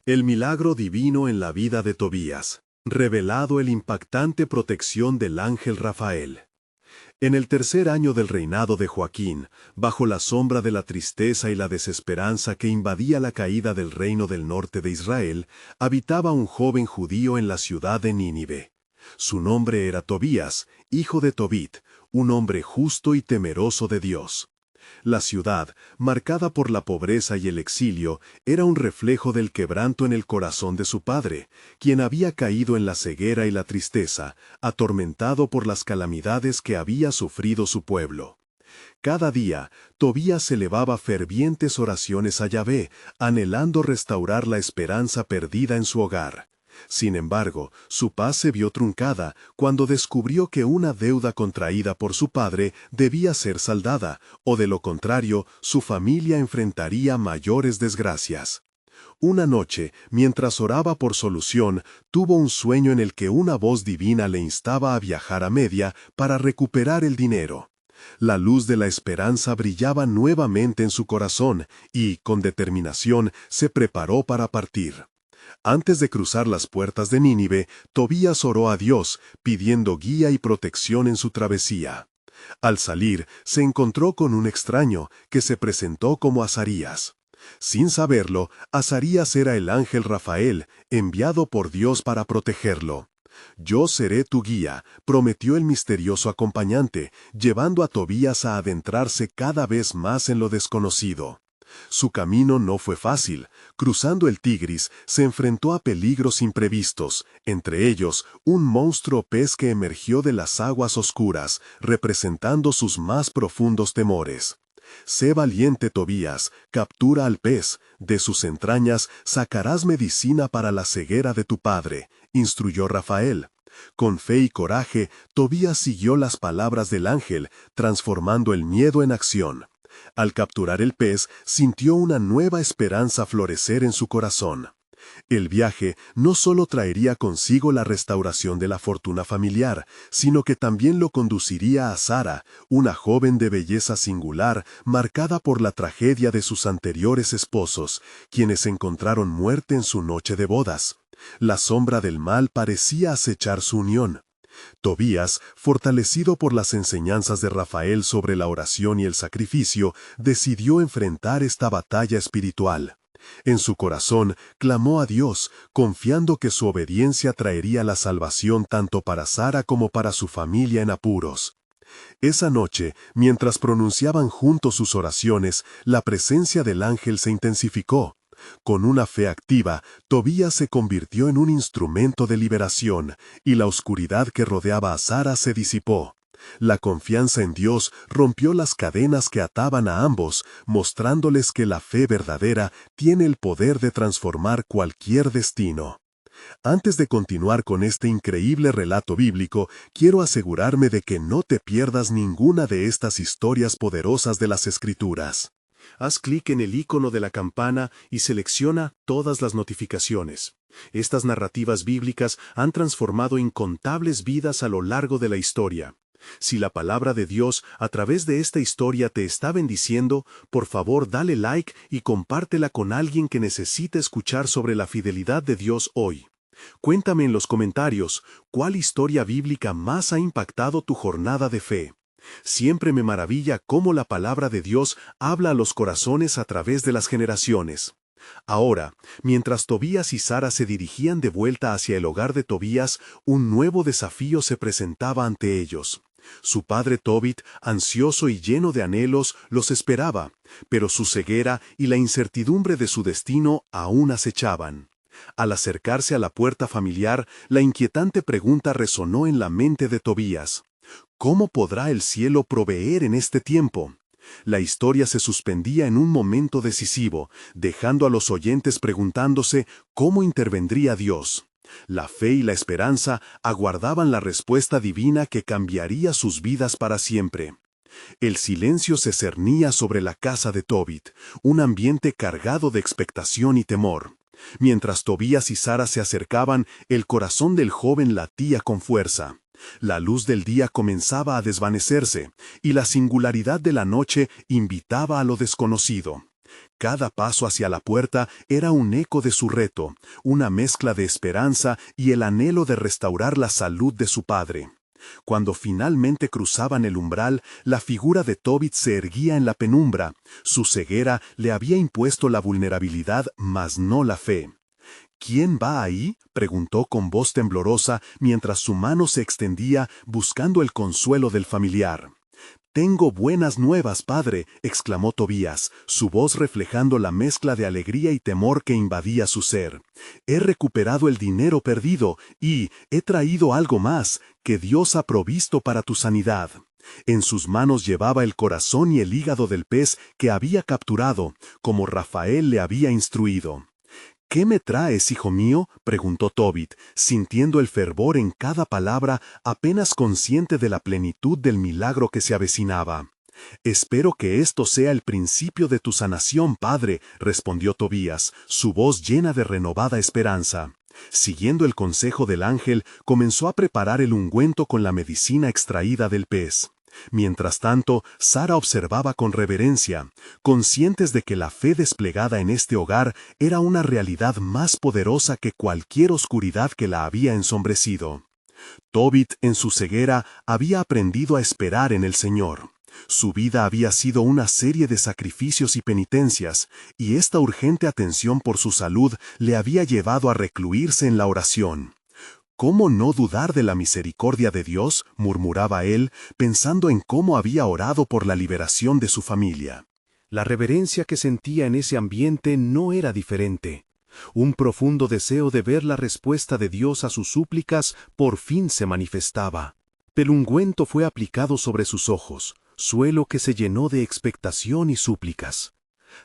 El milagro divino en la vida de Tobías. Revelado el impactante protección del ángel Rafael. En el tercer año del reinado de Joaquín, bajo la sombra de la tristeza y la desesperanza que invadía la caída del reino del norte de Israel, habitaba un joven judío en la ciudad de Nínive. Su nombre era Tobías, hijo de Tobit, un hombre justo y temeroso de Dios. La ciudad, marcada por la pobreza y el exilio, era un reflejo del quebranto en el corazón de su padre, quien había caído en la ceguera y la tristeza, atormentado por las calamidades que había sufrido su pueblo. Cada día, Tobías elevaba fervientes oraciones a Yahvé, anhelando restaurar la esperanza perdida en su hogar. Sin embargo, su paz se vio truncada cuando descubrió que una deuda contraída por su padre debía ser saldada, o de lo contrario, su familia enfrentaría mayores desgracias. Una noche, mientras oraba por solución, tuvo un sueño en el que una voz divina le instaba a viajar a Media para recuperar el dinero. La luz de la esperanza brillaba nuevamente en su corazón y, con determinación, se preparó para partir. Antes de cruzar las puertas de Nínive, Tobías oró a Dios, pidiendo guía y protección en su travesía. Al salir, se encontró con un extraño, que se presentó como Azarías. Sin saberlo, Azarías era el ángel Rafael, enviado por Dios para protegerlo. «Yo seré tu guía», prometió el misterioso acompañante, llevando a Tobías a adentrarse cada vez más en lo desconocido. Su camino no fue fácil. Cruzando el Tigris, se enfrentó a peligros imprevistos, entre ellos un monstruo pez que emergió de las aguas oscuras, representando sus más profundos temores. «Sé valiente, Tobías, captura al pez, de sus entrañas sacarás medicina para la ceguera de tu padre», instruyó Rafael. Con fe y coraje, Tobías siguió las palabras del ángel, transformando el miedo en acción. Al capturar el pez, sintió una nueva esperanza florecer en su corazón. El viaje no solo traería consigo la restauración de la fortuna familiar, sino que también lo conduciría a Sara, una joven de belleza singular, marcada por la tragedia de sus anteriores esposos, quienes encontraron muerte en su noche de bodas. La sombra del mal parecía acechar su unión. Tobías, fortalecido por las enseñanzas de Rafael sobre la oración y el sacrificio, decidió enfrentar esta batalla espiritual. En su corazón, clamó a Dios, confiando que su obediencia traería la salvación tanto para Sara como para su familia en apuros. Esa noche, mientras pronunciaban juntos sus oraciones, la presencia del ángel se intensificó. Con una fe activa, Tobías se convirtió en un instrumento de liberación, y la oscuridad que rodeaba a Sara se disipó. La confianza en Dios rompió las cadenas que ataban a ambos, mostrándoles que la fe verdadera tiene el poder de transformar cualquier destino. Antes de continuar con este increíble relato bíblico, quiero asegurarme de que no te pierdas ninguna de estas historias poderosas de las Escrituras. Haz clic en el icono de la campana y selecciona todas las notificaciones. Estas narrativas bíblicas han transformado incontables vidas a lo largo de la historia. Si la palabra de Dios a través de esta historia te está bendiciendo, por favor dale like y compártela con alguien que necesite escuchar sobre la fidelidad de Dios hoy. Cuéntame en los comentarios, ¿cuál historia bíblica más ha impactado tu jornada de fe? Siempre me maravilla cómo la palabra de Dios habla a los corazones a través de las generaciones. Ahora, mientras Tobías y Sara se dirigían de vuelta hacia el hogar de Tobías, un nuevo desafío se presentaba ante ellos. Su padre Tobit, ansioso y lleno de anhelos, los esperaba, pero su ceguera y la incertidumbre de su destino aún acechaban. Al acercarse a la puerta familiar, la inquietante pregunta resonó en la mente de Tobías. ¿Cómo podrá el cielo proveer en este tiempo? La historia se suspendía en un momento decisivo, dejando a los oyentes preguntándose cómo intervendría Dios. La fe y la esperanza aguardaban la respuesta divina que cambiaría sus vidas para siempre. El silencio se cernía sobre la casa de Tobit, un ambiente cargado de expectación y temor. Mientras Tobías y Sara se acercaban, el corazón del joven latía con fuerza. La luz del día comenzaba a desvanecerse, y la singularidad de la noche invitaba a lo desconocido. Cada paso hacia la puerta era un eco de su reto, una mezcla de esperanza y el anhelo de restaurar la salud de su padre. Cuando finalmente cruzaban el umbral, la figura de Tobit se erguía en la penumbra. Su ceguera le había impuesto la vulnerabilidad, mas no la fe. ¿Quién va ahí?, preguntó con voz temblorosa mientras su mano se extendía buscando el consuelo del familiar. «Tengo buenas nuevas, padre», exclamó Tobías, su voz reflejando la mezcla de alegría y temor que invadía su ser. «He recuperado el dinero perdido y he traído algo más que Dios ha provisto para tu sanidad». En sus manos llevaba el corazón y el hígado del pez que había capturado, como Rafael le había instruido. «¿Qué me traes, hijo mío?», preguntó Tobit, sintiendo el fervor en cada palabra, apenas consciente de la plenitud del milagro que se avecinaba. «Espero que esto sea el principio de tu sanación, padre», respondió Tobías, su voz llena de renovada esperanza. Siguiendo el consejo del ángel, comenzó a preparar el ungüento con la medicina extraída del pez. Mientras tanto, Sara observaba con reverencia, conscientes de que la fe desplegada en este hogar era una realidad más poderosa que cualquier oscuridad que la había ensombrecido. Tobit, en su ceguera, había aprendido a esperar en el Señor. Su vida había sido una serie de sacrificios y penitencias, y esta urgente atención por su salud le había llevado a recluirse en la oración. «¿Cómo no dudar de la misericordia de Dios?», murmuraba él, pensando en cómo había orado por la liberación de su familia. La reverencia que sentía en ese ambiente no era diferente. Un profundo deseo de ver la respuesta de Dios a sus súplicas por fin se manifestaba. El ungüento fue aplicado sobre sus ojos, suelo que se llenó de expectación y súplicas.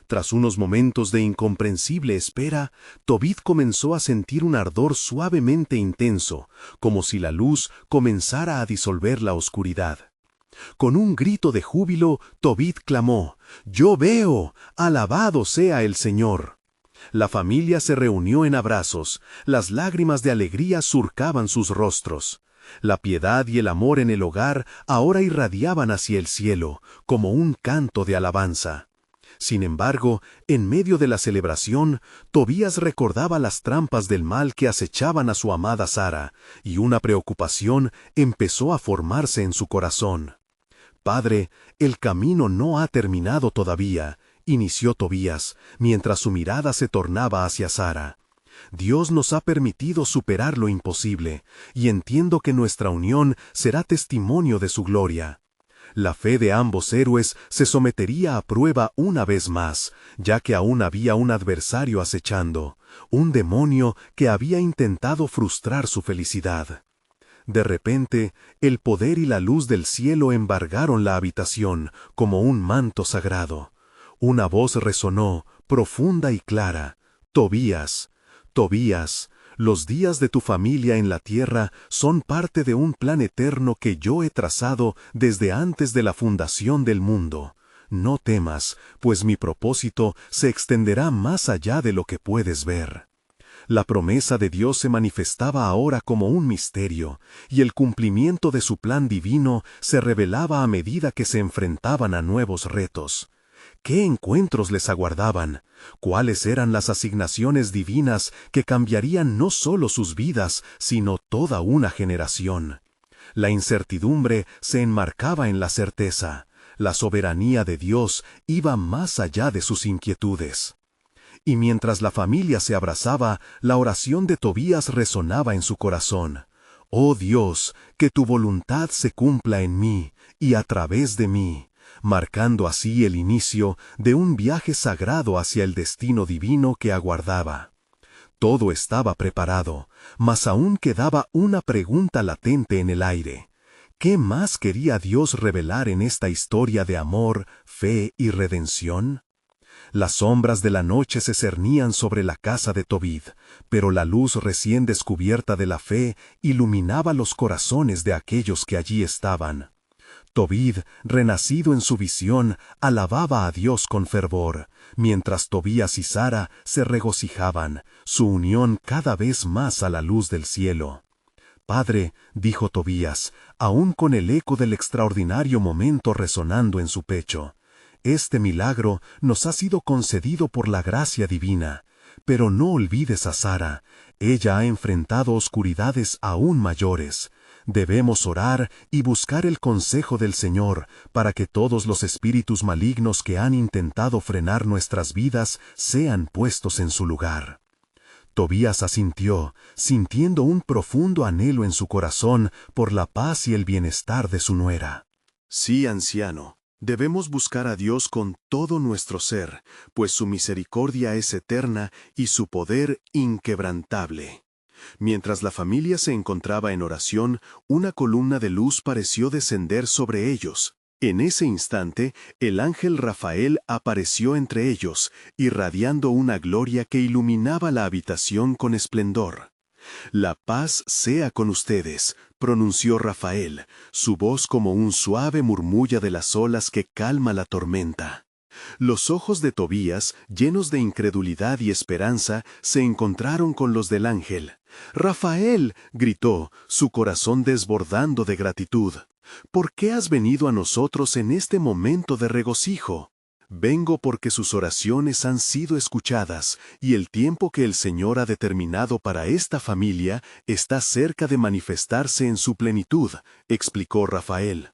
Tras unos momentos de incomprensible espera, Tobit comenzó a sentir un ardor suavemente intenso, como si la luz comenzara a disolver la oscuridad. Con un grito de júbilo, Tobit clamó: «¡Yo veo! ¡Alabado sea el Señor!». La familia se reunió en abrazos, las lágrimas de alegría surcaban sus rostros. La piedad y el amor en el hogar ahora irradiaban hacia el cielo, como un canto de alabanza. Sin embargo, en medio de la celebración, Tobías recordaba las trampas del mal que acechaban a su amada Sara, y una preocupación empezó a formarse en su corazón. «Padre, el camino no ha terminado todavía», inició Tobías, mientras su mirada se tornaba hacia Sara. «Dios nos ha permitido superar lo imposible, y entiendo que nuestra unión será testimonio de su gloria». La fe de ambos héroes se sometería a prueba una vez más, ya que aún había un adversario acechando, un demonio que había intentado frustrar su felicidad. De repente, el poder y la luz del cielo embargaron la habitación como un manto sagrado. Una voz resonó, profunda y clara: «Tobías, Tobías, los días de tu familia en la tierra son parte de un plan eterno que yo he trazado desde antes de la fundación del mundo. No temas, pues mi propósito se extenderá más allá de lo que puedes ver». La promesa de Dios se manifestaba ahora como un misterio, y el cumplimiento de su plan divino se revelaba a medida que se enfrentaban a nuevos retos. ¿Qué encuentros les aguardaban? ¿Cuáles eran las asignaciones divinas que cambiarían no solo sus vidas, sino toda una generación? La incertidumbre se enmarcaba en la certeza. La soberanía de Dios iba más allá de sus inquietudes. Y mientras la familia se abrazaba, la oración de Tobías resonaba en su corazón. «Oh Dios, que tu voluntad se cumpla en mí y a través de mí», marcando así el inicio de un viaje sagrado hacia el destino divino que aguardaba. Todo estaba preparado, mas aún quedaba una pregunta latente en el aire. ¿Qué más quería Dios revelar en esta historia de amor, fe y redención? Las sombras de la noche se cernían sobre la casa de Tobit, pero la luz recién descubierta de la fe iluminaba los corazones de aquellos que allí estaban. Tobit, renacido en su visión, alababa a Dios con fervor, mientras Tobías y Sara se regocijaban, su unión cada vez más a la luz del cielo. «Padre», dijo Tobías, aún con el eco del extraordinario momento resonando en su pecho, Este milagro nos ha sido concedido por la gracia divina. Pero no olvides a Sara, ella ha enfrentado oscuridades aún mayores. Debemos orar y buscar el consejo del Señor para que todos los espíritus malignos que han intentado frenar nuestras vidas sean puestos en su lugar. Tobías asintió, sintiendo un profundo anhelo en su corazón por la paz y el bienestar de su nuera. Sí, anciano, debemos buscar a Dios con todo nuestro ser, pues su misericordia es eterna y su poder inquebrantable. Mientras la familia se encontraba en oración, una columna de luz pareció descender sobre ellos. En ese instante, el ángel Rafael apareció entre ellos, irradiando una gloria que iluminaba la habitación con esplendor. «La paz sea con ustedes», pronunció Rafael, su voz como un suave murmullo de las olas que calma la tormenta. Los ojos de Tobías, llenos de incredulidad y esperanza, se encontraron con los del ángel. «¡Rafael!», gritó, su corazón desbordando de gratitud. «¿Por qué has venido a nosotros en este momento de regocijo?». «Vengo porque sus oraciones han sido escuchadas, y el tiempo que el Señor ha determinado para esta familia está cerca de manifestarse en su plenitud», explicó Rafael.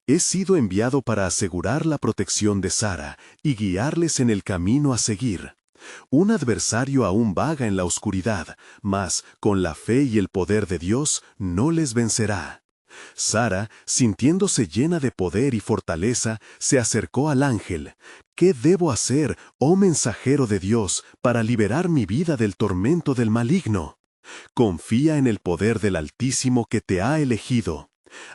«He sido enviado para asegurar la protección de Sara y guiarles en el camino a seguir. Un adversario aún vaga en la oscuridad, mas, con la fe y el poder de Dios, no les vencerá». Sara, sintiéndose llena de poder y fortaleza, se acercó al ángel. «¿Qué debo hacer, oh mensajero de Dios, para liberar mi vida del tormento del maligno?». «Confía en el poder del Altísimo que te ha elegido.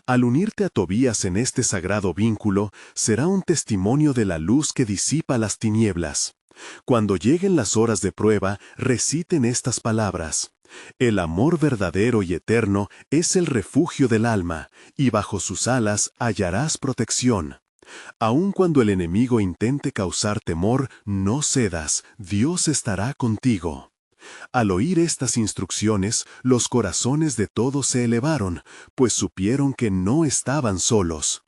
Al unirte a Tobías en este sagrado vínculo, será un testimonio de la luz que disipa las tinieblas. Cuando lleguen las horas de prueba, reciten estas palabras. El amor verdadero y eterno es el refugio del alma, y bajo sus alas hallarás protección. Aun cuando el enemigo intente causar temor, no cedas, Dios estará contigo». Al oír estas instrucciones, los corazones de todos se elevaron, pues supieron que no estaban solos.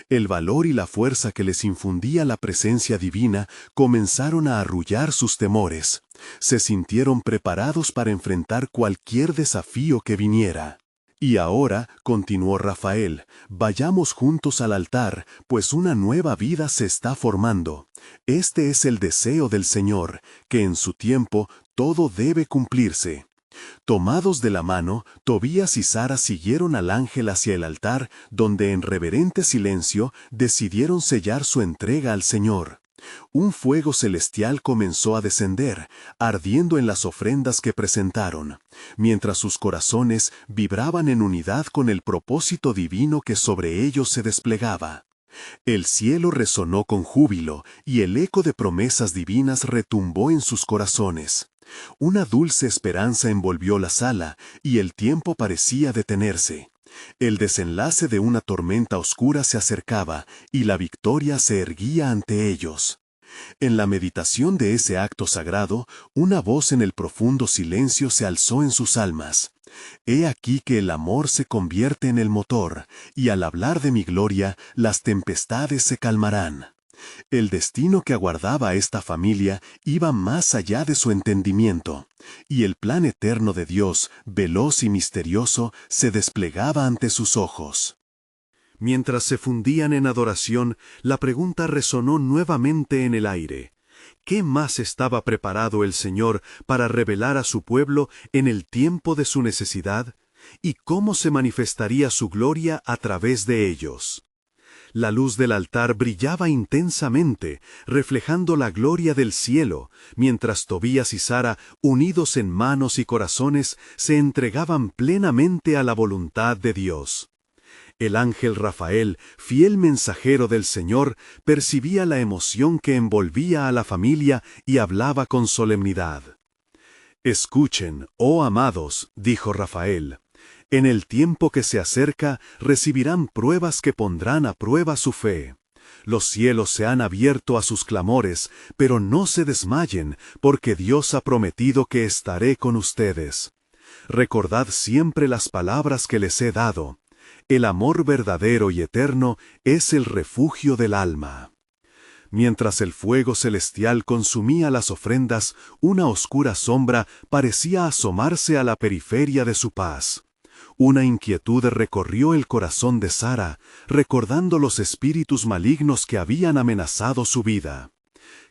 El valor y la fuerza que les infundía la presencia divina comenzaron a arrullar sus temores. Se sintieron preparados para enfrentar cualquier desafío que viniera. «Y ahora», continuó Rafael, «vayamos juntos al altar, pues una nueva vida se está formando. Este es el deseo del Señor, que en su tiempo todo debe cumplirse». Tomados de la mano, Tobías y Sara siguieron al ángel hacia el altar, donde en reverente silencio decidieron sellar su entrega al Señor. Un fuego celestial comenzó a descender, ardiendo en las ofrendas que presentaron, mientras sus corazones vibraban en unidad con el propósito divino que sobre ellos se desplegaba. El cielo resonó con júbilo, y el eco de promesas divinas retumbó en sus corazones. Una dulce esperanza envolvió la sala, y el tiempo parecía detenerse. El desenlace de una tormenta oscura se acercaba, y la victoria se erguía ante ellos. En la meditación de ese acto sagrado, una voz en el profundo silencio se alzó en sus almas. «He aquí que el amor se convierte en el motor, y al hablar de mi gloria, las tempestades se calmarán». El destino que aguardaba a esta familia iba más allá de su entendimiento, y el plan eterno de Dios, veloz y misterioso, se desplegaba ante sus ojos. Mientras se fundían en adoración, la pregunta resonó nuevamente en el aire. ¿Qué más estaba preparado el Señor para revelar a su pueblo en el tiempo de su necesidad? ¿Y cómo se manifestaría su gloria a través de ellos? La luz del altar brillaba intensamente, reflejando la gloria del cielo, mientras Tobías y Sara, unidos en manos y corazones, se entregaban plenamente a la voluntad de Dios. El ángel Rafael, fiel mensajero del Señor, percibía la emoción que envolvía a la familia y hablaba con solemnidad. «Escuchen, oh amados», dijo Rafael. «En el tiempo que se acerca, recibirán pruebas que pondrán a prueba su fe. Los cielos se han abierto a sus clamores, pero no se desmayen, porque Dios ha prometido que estaré con ustedes. Recordad siempre las palabras que les he dado. El amor verdadero y eterno es el refugio del alma». Mientras el fuego celestial consumía las ofrendas, una oscura sombra parecía asomarse a la periferia de su paz. Una inquietud recorrió el corazón de Sara, recordando los espíritus malignos que habían amenazado su vida.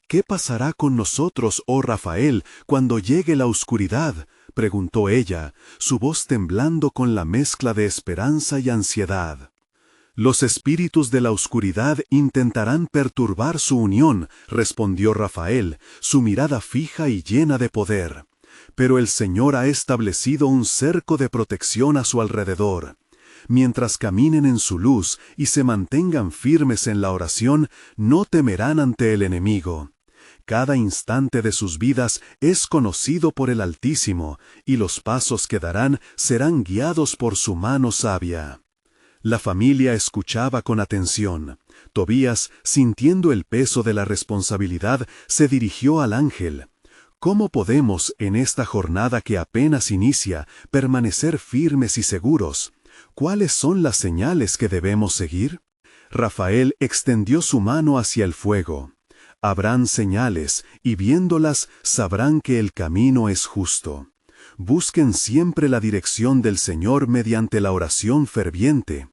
«¿Qué pasará con nosotros, oh Rafael, cuando llegue la oscuridad?», preguntó ella, su voz temblando con la mezcla de esperanza y ansiedad. «Los espíritus de la oscuridad intentarán perturbar su unión», respondió Rafael, su mirada fija y llena de poder. «Pero el Señor ha establecido un cerco de protección a su alrededor. Mientras caminen en su luz y se mantengan firmes en la oración, no temerán ante el enemigo. Cada instante de sus vidas es conocido por el Altísimo, y los pasos que darán serán guiados por su mano sabia». La familia escuchaba con atención. Tobías, sintiendo el peso de la responsabilidad, se dirigió al ángel. ¿Cómo podemos, en esta jornada que apenas inicia, permanecer firmes y seguros? ¿Cuáles son las señales que debemos seguir? Rafael extendió su mano hacia el fuego. Habrán señales, y viéndolas sabrán que el camino es justo. Busquen siempre la dirección del Señor mediante la oración ferviente.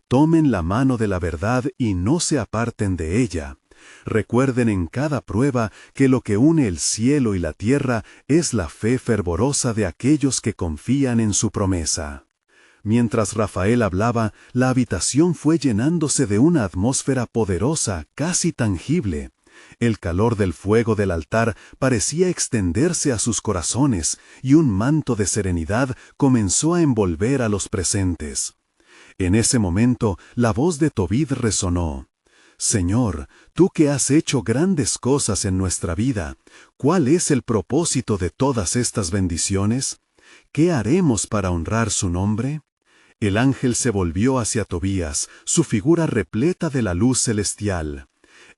Tomen la mano de la verdad y no se aparten de ella. Recuerden en cada prueba que lo que une el cielo y la tierra es la fe fervorosa de aquellos que confían en su promesa. Mientras Rafael hablaba, la habitación fue llenándose de una atmósfera poderosa, casi tangible. El calor del fuego del altar parecía extenderse a sus corazones, y un manto de serenidad comenzó a envolver a los presentes. En ese momento, la voz de Tobit resonó. «Señor, tú que has hecho grandes cosas en nuestra vida, ¿cuál es el propósito de todas estas bendiciones? ¿Qué haremos para honrar su nombre?» El ángel se volvió hacia Tobías, su figura repleta de la luz celestial.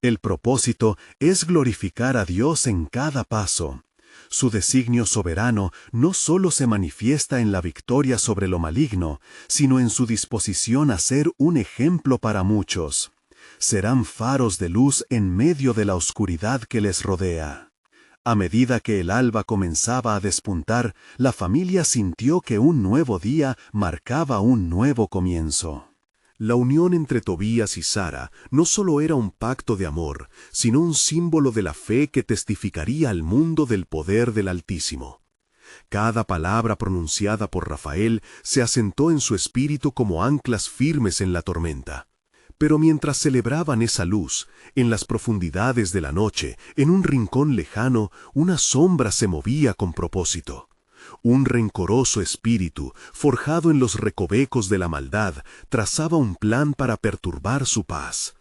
El propósito es glorificar a Dios en cada paso. Su designio soberano no solo se manifiesta en la victoria sobre lo maligno, sino en su disposición a ser un ejemplo para muchos. Serán faros de luz en medio de la oscuridad que les rodea. A medida que el alba comenzaba a despuntar, la familia sintió que un nuevo día marcaba un nuevo comienzo. La unión entre Tobías y Sara no solo era un pacto de amor, sino un símbolo de la fe que testificaría al mundo del poder del Altísimo. Cada palabra pronunciada por Rafael se asentó en su espíritu como anclas firmes en la tormenta. Pero mientras celebraban esa luz, en las profundidades de la noche, en un rincón lejano, una sombra se movía con propósito. Un rencoroso espíritu, forjado en los recovecos de la maldad, trazaba un plan para perturbar su paz.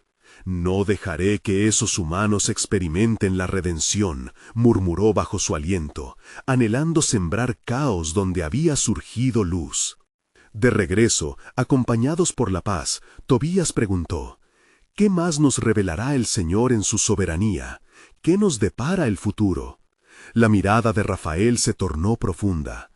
«No dejaré que esos humanos experimenten la redención», murmuró bajo su aliento, anhelando sembrar caos donde había surgido luz. De regreso, acompañados por la paz, Tobías preguntó, «¿Qué más nos revelará el Señor en su soberanía? ¿Qué nos depara el futuro?». La mirada de Rafael se tornó profunda.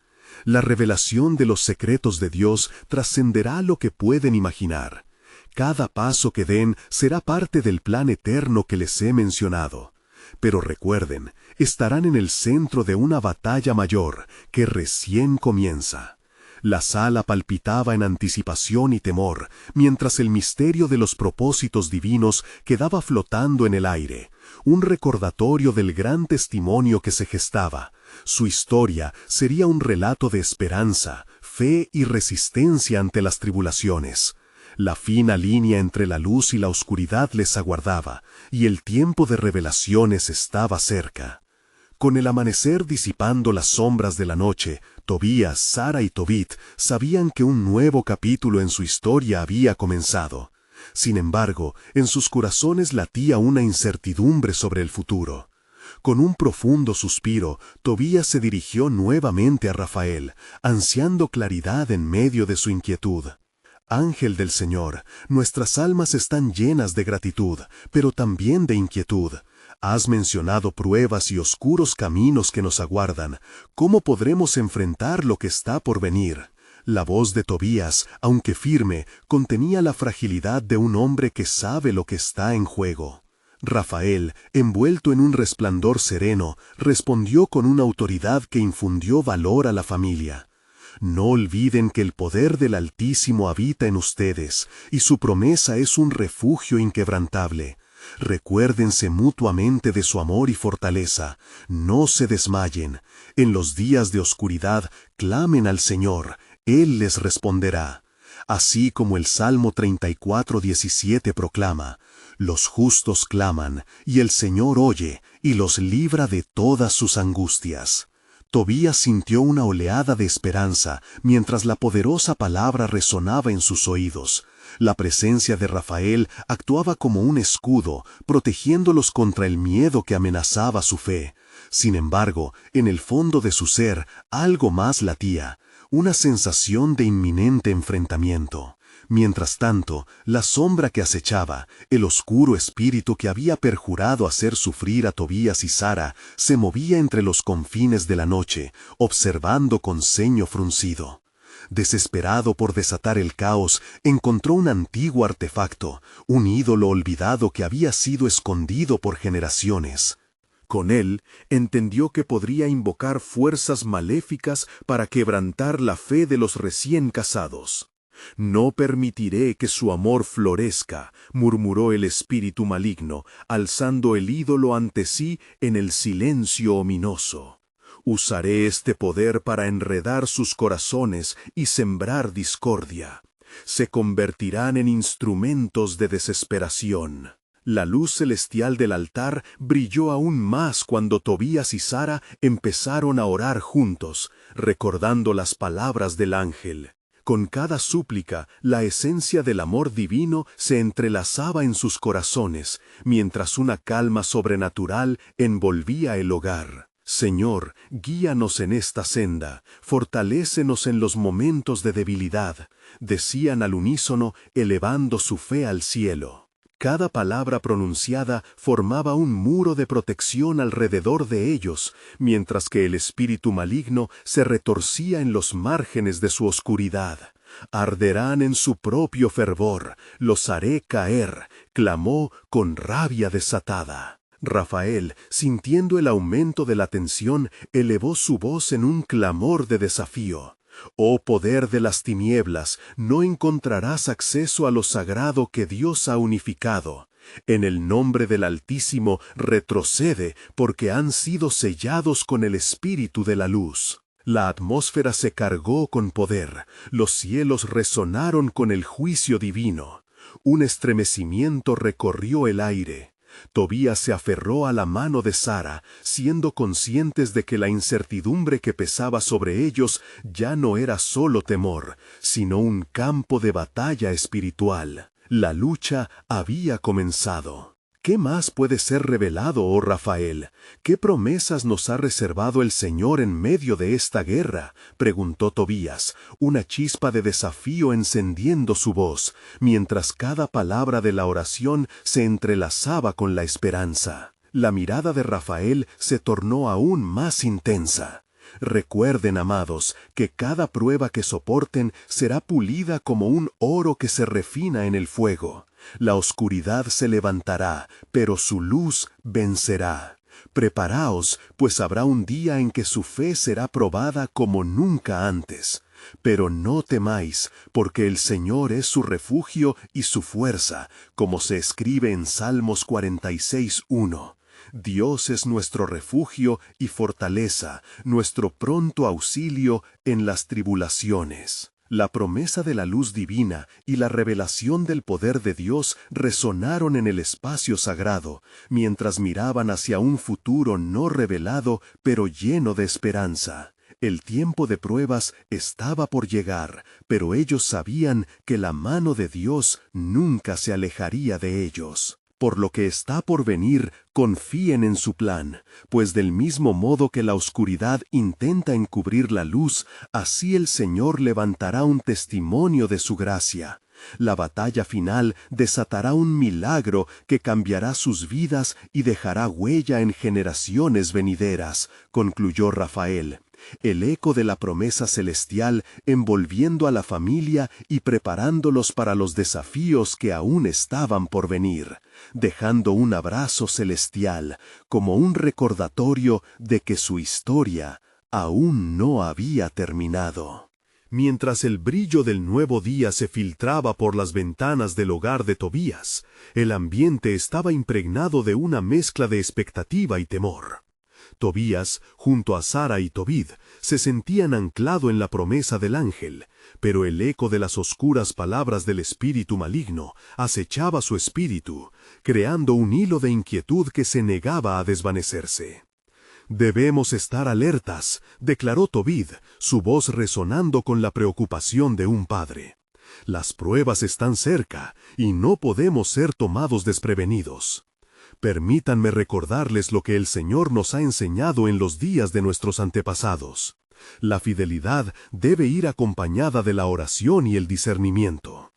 La revelación de los secretos de Dios trascenderá lo que pueden imaginar. Cada paso que den será parte del plan eterno que les he mencionado. Pero recuerden, estarán en el centro de una batalla mayor que recién comienza. La sala palpitaba en anticipación y temor, mientras el misterio de los propósitos divinos quedaba flotando en el aire, un recordatorio del gran testimonio que se gestaba. Su historia sería un relato de esperanza, fe y resistencia ante las tribulaciones. La fina línea entre la luz y la oscuridad les aguardaba, y el tiempo de revelaciones estaba cerca. Con el amanecer disipando las sombras de la noche, Tobías, Sara y Tobit sabían que un nuevo capítulo en su historia había comenzado. Sin embargo, en sus corazones latía una incertidumbre sobre el futuro. Con un profundo suspiro, Tobías se dirigió nuevamente a Rafael, ansiando claridad en medio de su inquietud. «Ángel del Señor, nuestras almas están llenas de gratitud, pero también de inquietud. Has mencionado pruebas y oscuros caminos que nos aguardan. ¿Cómo podremos enfrentar lo que está por venir?». La voz de Tobías, aunque firme, contenía la fragilidad de un hombre que sabe lo que está en juego. Rafael, envuelto en un resplandor sereno, respondió con una autoridad que infundió valor a la familia. No olviden que el poder del Altísimo habita en ustedes, y su promesa es un refugio inquebrantable. Recuérdense mutuamente de su amor y fortaleza. No se desmayen. En los días de oscuridad, clamen al Señor. Él les responderá. Así como el Salmo 34:17 proclama, los justos claman, y el Señor oye, y los libra de todas sus angustias. Tobías sintió una oleada de esperanza mientras la poderosa palabra resonaba en sus oídos. La presencia de Rafael actuaba como un escudo, protegiéndolos contra el miedo que amenazaba su fe. Sin embargo, en el fondo de su ser, algo más latía, una sensación de inminente enfrentamiento. Mientras tanto, la sombra que acechaba, el oscuro espíritu que había perjurado hacer sufrir a Tobías y Sara, se movía entre los confines de la noche, observando con ceño fruncido. Desesperado por desatar el caos, encontró un antiguo artefacto, un ídolo olvidado que había sido escondido por generaciones. Con él, entendió que podría invocar fuerzas maléficas para quebrantar la fe de los recién casados. «No permitiré que su amor florezca», murmuró el espíritu maligno, alzando el ídolo ante sí en el silencio ominoso. «Usaré este poder para enredar sus corazones y sembrar discordia. Se convertirán en instrumentos de desesperación». La luz celestial del altar brilló aún más cuando Tobías y Sara empezaron a orar juntos, recordando las palabras del ángel. Con cada súplica, la esencia del amor divino se entrelazaba en sus corazones, mientras una calma sobrenatural envolvía el hogar. «Señor, guíanos en esta senda, fortalécenos en los momentos de debilidad», decían al unísono, elevando su fe al cielo. Cada palabra pronunciada formaba un muro de protección alrededor de ellos, mientras que el espíritu maligno se retorcía en los márgenes de su oscuridad. «Arderán en su propio fervor, los haré caer», clamó con rabia desatada. Rafael, sintiendo el aumento de la tensión, elevó su voz en un clamor de desafío. «Oh poder de las tinieblas, no encontrarás acceso a lo sagrado que Dios ha unificado. En el nombre del Altísimo retrocede, porque han sido sellados con el espíritu de la luz». La atmósfera se cargó con poder, los cielos resonaron con el juicio divino. Un estremecimiento recorrió el aire. Tobías se aferró a la mano de Sara, siendo conscientes de que la incertidumbre que pesaba sobre ellos ya no era solo temor, sino un campo de batalla espiritual. La lucha había comenzado. ¿Qué más puede ser revelado, oh Rafael? ¿Qué promesas nos ha reservado el Señor en medio de esta guerra?, preguntó Tobías, una chispa de desafío encendiendo su voz, mientras cada palabra de la oración se entrelazaba con la esperanza. La mirada de Rafael se tornó aún más intensa. «Recuerden, amados, que cada prueba que soporten será pulida como un oro que se refina en el fuego. La oscuridad se levantará, pero su luz vencerá. Preparaos, pues habrá un día en que su fe será probada como nunca antes. Pero no temáis, porque el Señor es su refugio y su fuerza, como se escribe en Salmos 46:1. Dios es nuestro refugio y fortaleza, nuestro pronto auxilio en las tribulaciones». La promesa de la luz divina y la revelación del poder de Dios resonaron en el espacio sagrado, mientras miraban hacia un futuro no revelado, pero lleno de esperanza. El tiempo de pruebas estaba por llegar, pero ellos sabían que la mano de Dios nunca se alejaría de ellos. Por lo que está por venir, confíen en su plan, pues del mismo modo que la oscuridad intenta encubrir la luz, así el Señor levantará un testimonio de su gracia. La batalla final desatará un milagro que cambiará sus vidas y dejará huella en generaciones venideras, concluyó Rafael. el eco de la promesa celestial envolviendo a la familia y preparándolos para los desafíos que aún estaban por venir, dejando un abrazo celestial como un recordatorio de que su historia aún no había terminado. Mientras el brillo del nuevo día se filtraba por las ventanas del hogar de Tobías, el ambiente estaba impregnado de una mezcla de expectativa y temor. Tobías, junto a Sara y Tobid, se sentían anclado en la promesa del ángel, pero el eco de las oscuras palabras del espíritu maligno acechaba su espíritu, creando un hilo de inquietud que se negaba a desvanecerse. «Debemos estar alertas», declaró Tobid, su voz resonando con la preocupación de un padre. «Las pruebas están cerca y no podemos ser tomados desprevenidos». Permítanme recordarles lo que el Señor nos ha enseñado en los días de nuestros antepasados. La fidelidad debe ir acompañada de la oración y el discernimiento.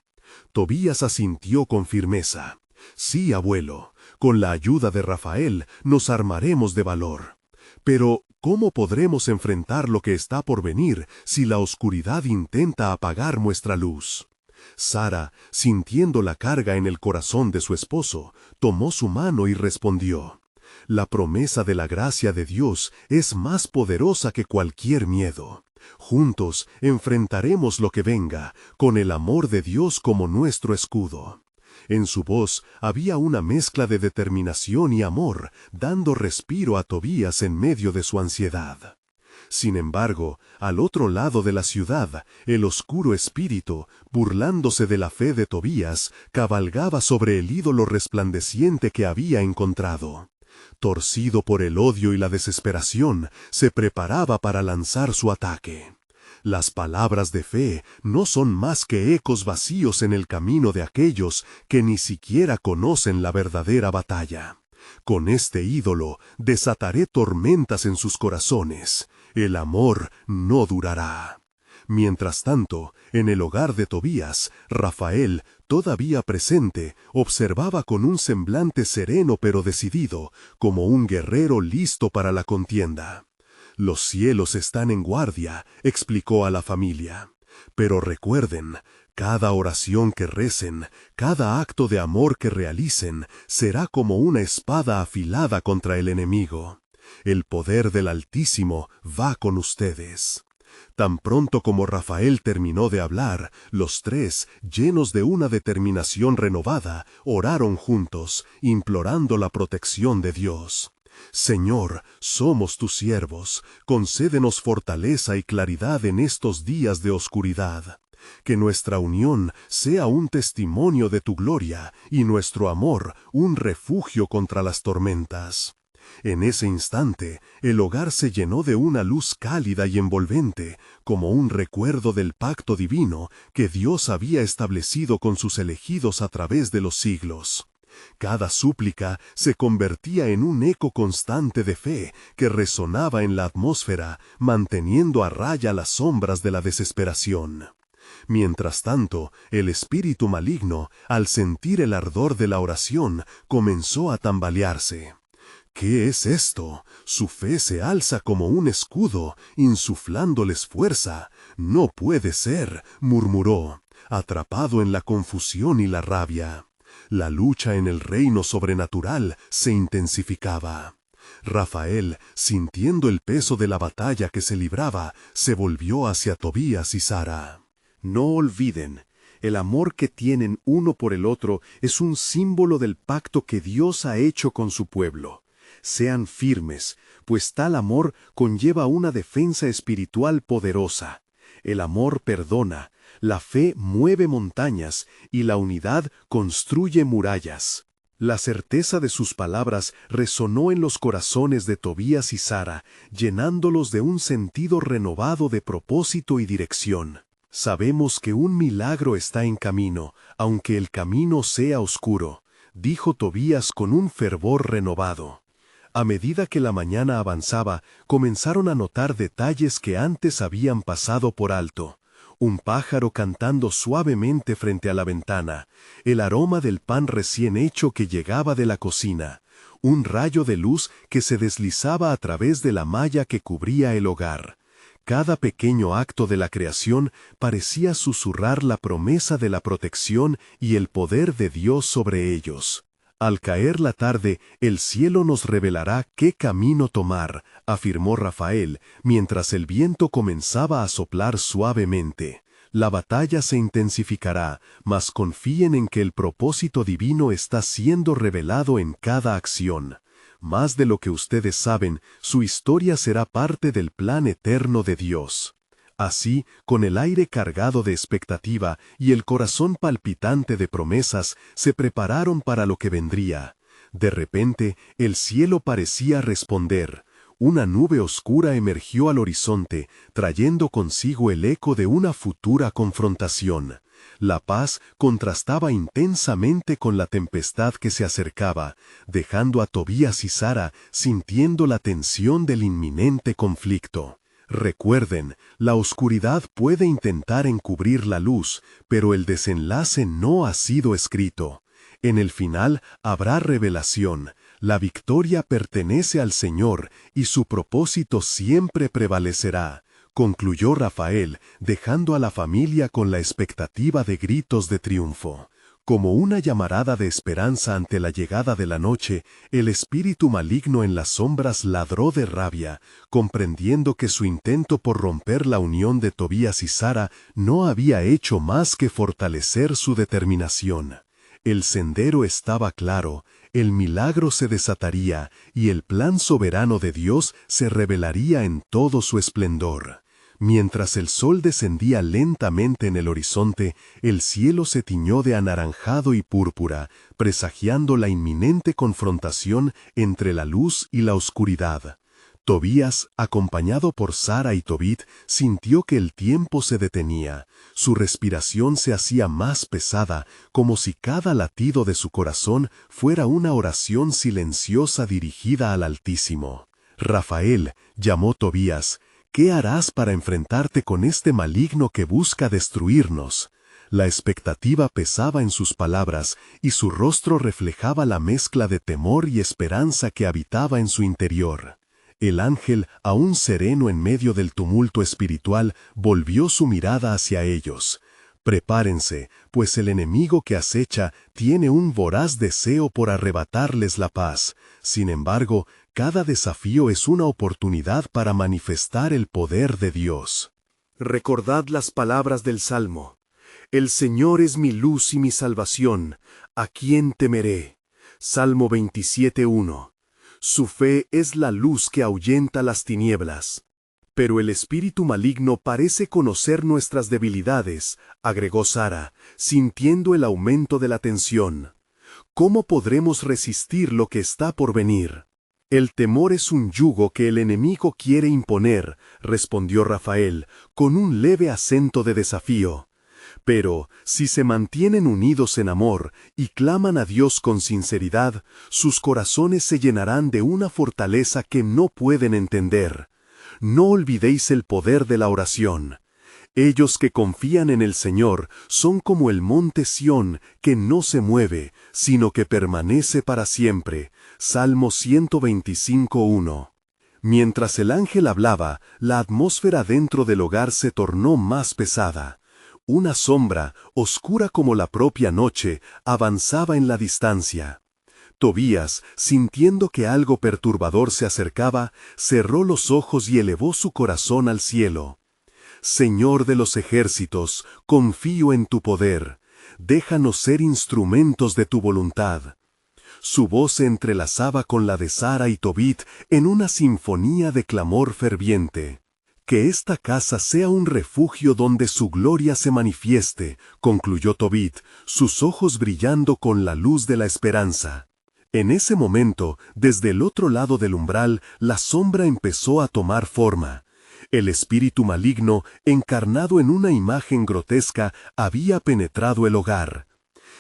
Tobías asintió con firmeza. «Sí, abuelo, con la ayuda de Rafael nos armaremos de valor. Pero, ¿cómo podremos enfrentar lo que está por venir si la oscuridad intenta apagar nuestra luz?» Sara, sintiendo la carga en el corazón de su esposo, tomó su mano y respondió: «La promesa de la gracia de Dios es más poderosa que cualquier miedo. Juntos enfrentaremos lo que venga, con el amor de Dios como nuestro escudo». En su voz había una mezcla de determinación y amor, dando respiro a Tobías en medio de su ansiedad. Sin embargo, al otro lado de la ciudad, el oscuro espíritu, burlándose de la fe de Tobías, cabalgaba sobre el ídolo resplandeciente que había encontrado. Torcido por el odio y la desesperación, se preparaba para lanzar su ataque. Las palabras de fe no son más que ecos vacíos en el camino de aquellos que ni siquiera conocen la verdadera batalla. Con este ídolo desataré tormentas en sus corazones. El amor no durará. Mientras tanto, en el hogar de Tobías, Rafael, todavía presente, observaba con un semblante sereno pero decidido, como un guerrero listo para la contienda. «Los cielos están en guardia», explicó a la familia. «Pero recuerden, cada oración que recen, cada acto de amor que realicen, será como una espada afilada contra el enemigo. El poder del Altísimo va con ustedes». Tan pronto como Rafael terminó de hablar, los tres, llenos de una determinación renovada, oraron juntos, implorando la protección de Dios. «Señor, somos tus siervos, concédenos fortaleza y claridad en estos días de oscuridad. Que nuestra unión sea un testimonio de tu gloria y nuestro amor un refugio contra las tormentas». En ese instante, el hogar se llenó de una luz cálida y envolvente, como un recuerdo del pacto divino que Dios había establecido con sus elegidos a través de los siglos. Cada súplica se convertía en un eco constante de fe que resonaba en la atmósfera, manteniendo a raya las sombras de la desesperación. Mientras tanto, el espíritu maligno, al sentir el ardor de la oración, comenzó a tambalearse. «¿Qué es esto? Su fe se alza como un escudo, insuflándoles fuerza. No puede ser», murmuró, atrapado en la confusión y la rabia. La lucha en el reino sobrenatural se intensificaba. Rafael, sintiendo el peso de la batalla que se libraba, se volvió hacia Tobías y Sara. «No olviden, el amor que tienen uno por el otro es un símbolo del pacto que Dios ha hecho con su pueblo. Sean firmes, pues tal amor conlleva una defensa espiritual poderosa. El amor perdona, la fe mueve montañas y la unidad construye murallas». La certeza de sus palabras resonó en los corazones de Tobías y Sara, llenándolos de un sentido renovado de propósito y dirección. «Sabemos que un milagro está en camino, aunque el camino sea oscuro», dijo Tobías con un fervor renovado. A medida que la mañana avanzaba, comenzaron a notar detalles que antes habían pasado por alto. Un pájaro cantando suavemente frente a la ventana, el aroma del pan recién hecho que llegaba de la cocina, un rayo de luz que se deslizaba a través de la malla que cubría el hogar. Cada pequeño acto de la creación parecía susurrar la promesa de la protección y el poder de Dios sobre ellos. Al caer la tarde, el cielo nos revelará qué camino tomar, afirmó Rafael, mientras el viento comenzaba a soplar suavemente. La batalla se intensificará, mas confíen en que el propósito divino está siendo revelado en cada acción. Más de lo que ustedes saben, su historia será parte del plan eterno de Dios. Así, con el aire cargado de expectativa y el corazón palpitante de promesas, se prepararon para lo que vendría. De repente, el cielo parecía responder. Una nube oscura emergió al horizonte, trayendo consigo el eco de una futura confrontación. La paz contrastaba intensamente con la tempestad que se acercaba, dejando a Tobías y Sara sintiendo la tensión del inminente conflicto. Recuerden, la oscuridad puede intentar encubrir la luz, pero el desenlace no ha sido escrito. En el final habrá revelación. La victoria pertenece al Señor y su propósito siempre prevalecerá, concluyó Rafael, dejando a la familia con la expectativa de gritos de triunfo. Como una llamarada de esperanza ante la llegada de la noche, el espíritu maligno en las sombras ladró de rabia, comprendiendo que su intento por romper la unión de Tobías y Sara no había hecho más que fortalecer su determinación. El sendero estaba claro, el milagro se desataría y el plan soberano de Dios se revelaría en todo su esplendor. Mientras el sol descendía lentamente en el horizonte, el cielo se tiñó de anaranjado y púrpura, presagiando la inminente confrontación entre la luz y la oscuridad. Tobías, acompañado por Sara y Tobit, sintió que el tiempo se detenía. Su respiración se hacía más pesada, como si cada latido de su corazón fuera una oración silenciosa dirigida al Altísimo. Rafael, llamó Tobías, ¿qué harás para enfrentarte con este maligno que busca destruirnos? La expectativa pesaba en sus palabras y su rostro reflejaba la mezcla de temor y esperanza que habitaba en su interior. El ángel, aún sereno en medio del tumulto espiritual, volvió su mirada hacia ellos. Prepárense, pues el enemigo que acecha tiene un voraz deseo por arrebatarles la paz. Sin embargo, cada desafío es una oportunidad para manifestar el poder de Dios. Recordad las palabras del Salmo. El Señor es mi luz y mi salvación. ¿A quién temeré? Salmo 27:1. Su fe es la luz que ahuyenta las tinieblas. Pero el espíritu maligno parece conocer nuestras debilidades, agregó Sara, sintiendo el aumento de la tensión. ¿Cómo podremos resistir lo que está por venir? El temor es un yugo que el enemigo quiere imponer, respondió Rafael, con un leve acento de desafío. Pero, si se mantienen unidos en amor y claman a Dios con sinceridad, sus corazones se llenarán de una fortaleza que no pueden entender. No olvidéis el poder de la oración. Ellos que confían en el Señor son como el monte Sión, que no se mueve, sino que permanece para siempre. Salmo 125:1. Mientras el ángel hablaba, la atmósfera dentro del hogar se tornó más pesada. Una sombra, oscura como la propia noche, avanzaba en la distancia. Tobías, sintiendo que algo perturbador se acercaba, cerró los ojos y elevó su corazón al cielo. Señor de los ejércitos, confío en tu poder. Déjanos ser instrumentos de tu voluntad. Su voz se entrelazaba con la de Sara y Tobit en una sinfonía de clamor ferviente. Que esta casa sea un refugio donde su gloria se manifieste, concluyó Tobit, sus ojos brillando con la luz de la esperanza. En ese momento, desde el otro lado del umbral, la sombra empezó a tomar forma. El espíritu maligno, encarnado en una imagen grotesca, había penetrado el hogar.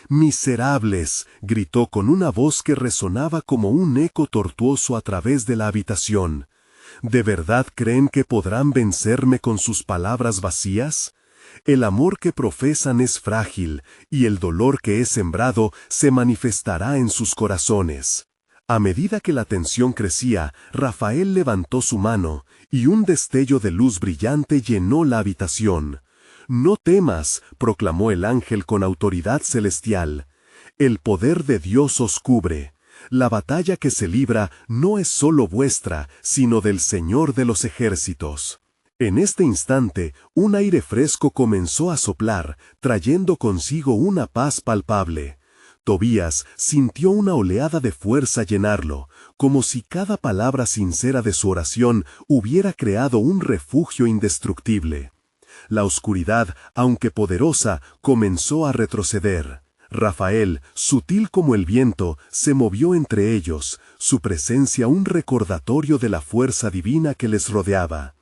«¡Miserables!», gritó con una voz que resonaba como un eco tortuoso a través de la habitación. ¿De verdad creen que podrán vencerme con sus palabras vacías? El amor que profesan es frágil, y el dolor que he sembrado se manifestará en sus corazones. A medida que la tensión crecía, Rafael levantó su mano, y un destello de luz brillante llenó la habitación. «No temas», proclamó el ángel con autoridad celestial. «El poder de Dios os cubre. La batalla que se libra no es solo vuestra, sino del Señor de los ejércitos». En este instante, un aire fresco comenzó a soplar, trayendo consigo una paz palpable. Tobías sintió una oleada de fuerza llenarlo, como si cada palabra sincera de su oración hubiera creado un refugio indestructible. La oscuridad, aunque poderosa, comenzó a retroceder. Rafael, sutil como el viento, se movió entre ellos, su presencia un recordatorio de la fuerza divina que les rodeaba.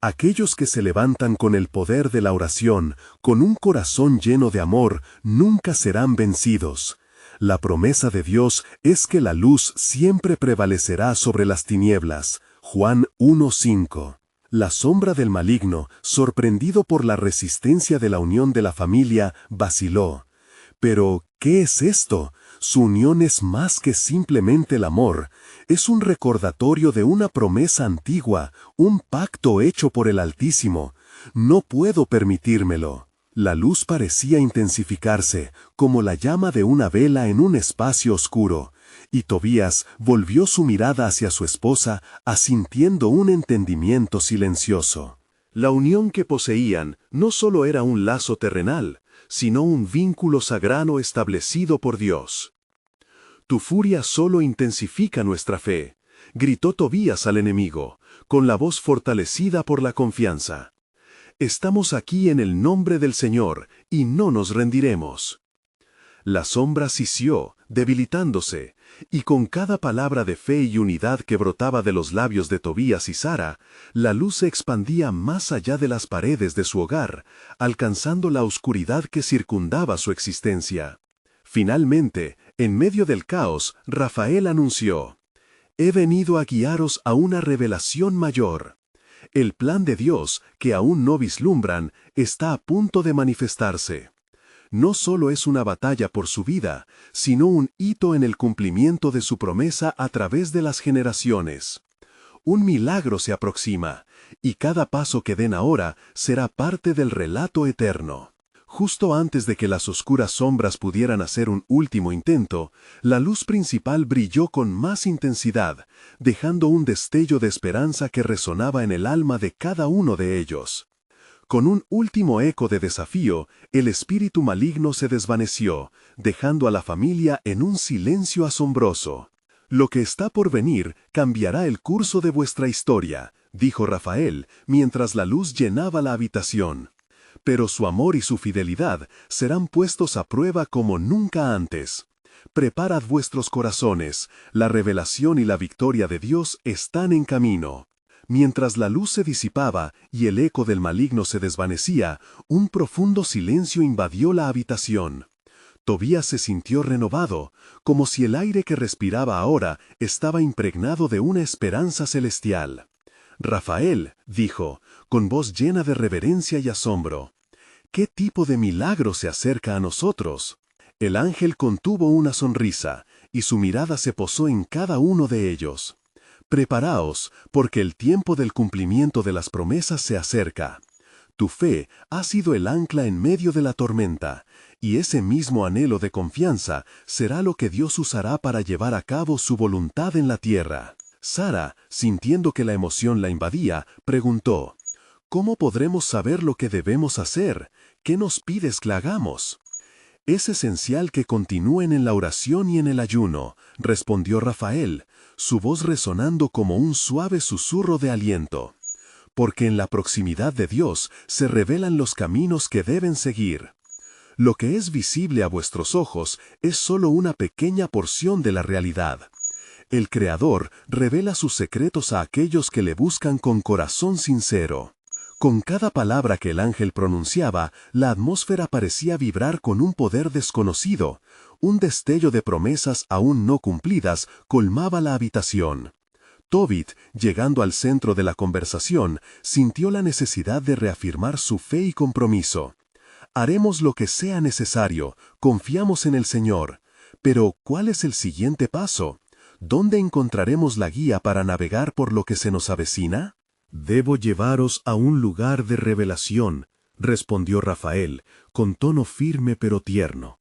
Aquellos que se levantan con el poder de la oración, con un corazón lleno de amor, nunca serán vencidos. La promesa de Dios es que la luz siempre prevalecerá sobre las tinieblas. Juan 1:5. La sombra del maligno, sorprendido por la resistencia de la unión de la familia, vaciló. Pero, ¿qué es esto? Su unión es más que simplemente el amor. Es un recordatorio de una promesa antigua, un pacto hecho por el Altísimo. No puedo permitírmelo. La luz parecía intensificarse, como la llama de una vela en un espacio oscuro, y Tobías volvió su mirada hacia su esposa, asintiendo un entendimiento silencioso. La unión que poseían no solo era un lazo terrenal, sino un vínculo sagrado establecido por Dios. «Tu furia solo intensifica nuestra fe», gritó Tobías al enemigo, con la voz fortalecida por la confianza. «Estamos aquí en el nombre del Señor, y no nos rendiremos». La sombra sisió, debilitándose, y con cada palabra de fe y unidad que brotaba de los labios de Tobías y Sara, la luz se expandía más allá de las paredes de su hogar, alcanzando la oscuridad que circundaba su existencia. Finalmente, en medio del caos, Rafael anunció: «He venido a guiaros a una revelación mayor. El plan de Dios, que aún no vislumbran, está a punto de manifestarse. No solo es una batalla por su vida, sino un hito en el cumplimiento de su promesa a través de las generaciones. Un milagro se aproxima, y cada paso que den ahora será parte del relato eterno». Justo antes de que las oscuras sombras pudieran hacer un último intento, la luz principal brilló con más intensidad, dejando un destello de esperanza que resonaba en el alma de cada uno de ellos. Con un último eco de desafío, el espíritu maligno se desvaneció, dejando a la familia en un silencio asombroso. «Lo que está por venir cambiará el curso de vuestra historia», dijo Rafael, mientras la luz llenaba la habitación. «Pero su amor y su fidelidad serán puestos a prueba como nunca antes. Preparad vuestros corazones, la revelación y la victoria de Dios están en camino». Mientras la luz se disipaba y el eco del maligno se desvanecía, un profundo silencio invadió la habitación. Tobías se sintió renovado, como si el aire que respiraba ahora estaba impregnado de una esperanza celestial. «Rafael», dijo, con voz llena de reverencia y asombro, «¿qué tipo de milagro se acerca a nosotros?». El ángel contuvo una sonrisa, y su mirada se posó en cada uno de ellos. «Preparaos, porque el tiempo del cumplimiento de las promesas se acerca. Tu fe ha sido el ancla en medio de la tormenta, y ese mismo anhelo de confianza será lo que Dios usará para llevar a cabo su voluntad en la tierra». Sara, sintiendo que la emoción la invadía, preguntó: «¿Cómo podremos saber lo que debemos hacer? ¿Qué nos pides que hagamos?». «Es esencial que continúen en la oración y en el ayuno», respondió Rafael, su voz resonando como un suave susurro de aliento. «Porque en la proximidad de Dios se revelan los caminos que deben seguir. Lo que es visible a vuestros ojos es solo una pequeña porción de la realidad. El Creador revela sus secretos a aquellos que le buscan con corazón sincero». Con cada palabra que el ángel pronunciaba, la atmósfera parecía vibrar con un poder desconocido. Un destello de promesas aún no cumplidas colmaba la habitación. Tobit, llegando al centro de la conversación, sintió la necesidad de reafirmar su fe y compromiso. «Haremos lo que sea necesario, confiamos en el Señor. Pero, ¿cuál es el siguiente paso? ¿Dónde encontraremos la guía para navegar por lo que se nos avecina? Debo llevaros a un lugar de revelación, respondió Rafael, con tono firme pero tierno.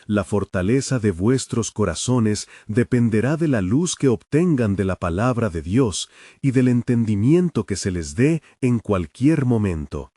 La fortaleza de vuestros corazones dependerá de la luz que obtengan de la palabra de Dios y del entendimiento que se les dé en cualquier momento.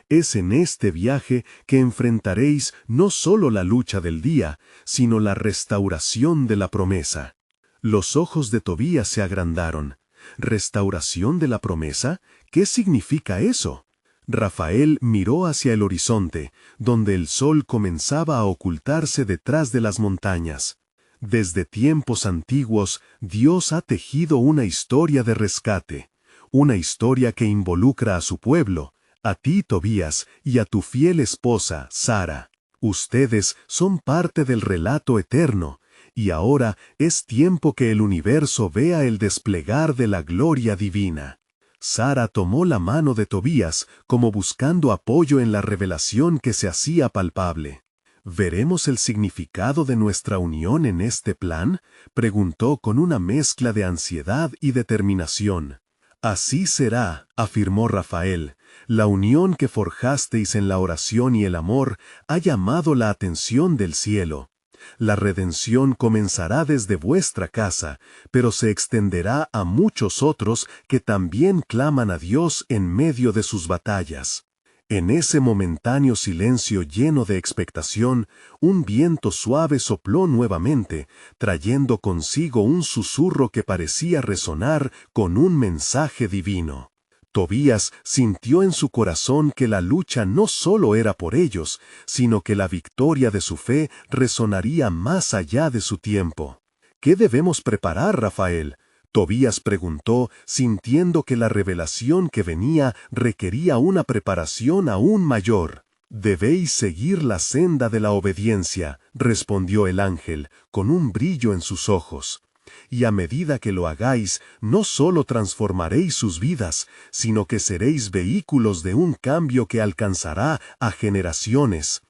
Es en este viaje que enfrentaréis no solo la lucha del día, sino la restauración de la promesa. Los ojos de Tobías se agrandaron. ¿Restauración de la promesa? ¿Qué significa eso? Rafael miró hacia el horizonte, donde el sol comenzaba a ocultarse detrás de las montañas. Desde tiempos antiguos, Dios ha tejido una historia de rescate, una historia que involucra a su pueblo, a ti, Tobías, y a tu fiel esposa, Sara. Ustedes son parte del relato eterno, y ahora es tiempo que el universo vea el desplegar de la gloria divina. Sara tomó la mano de Tobías como buscando apoyo en la revelación que se hacía palpable. ¿Veremos el significado de nuestra unión en este plan?, preguntó con una mezcla de ansiedad y determinación. Así será, afirmó Rafael. La unión que forjasteis en la oración y el amor ha llamado la atención del cielo. La redención comenzará desde vuestra casa, pero se extenderá a muchos otros que también claman a Dios en medio de sus batallas. En ese momentáneo silencio lleno de expectación, un viento suave sopló nuevamente, trayendo consigo un susurro que parecía resonar con un mensaje divino. Tobías sintió en su corazón que la lucha no solo era por ellos, sino que la victoria de su fe resonaría más allá de su tiempo. ¿Qué debemos preparar, Rafael?, Tobías preguntó, sintiendo que la revelación que venía requería una preparación aún mayor. «Debéis seguir la senda de la obediencia», respondió el ángel, con un brillo en sus ojos. «Y a medida que lo hagáis, no solo transformaréis sus vidas, sino que seréis vehículos de un cambio que alcanzará a generaciones.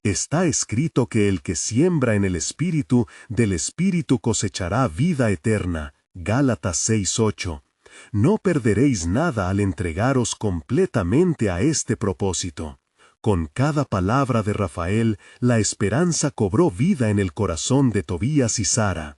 Está escrito que el que siembra en el Espíritu, del Espíritu cosechará vida eterna». Gálatas 6:8. No perderéis nada al entregaros completamente a este propósito. Con cada palabra de Rafael, la esperanza cobró vida en el corazón de Tobías y Sara.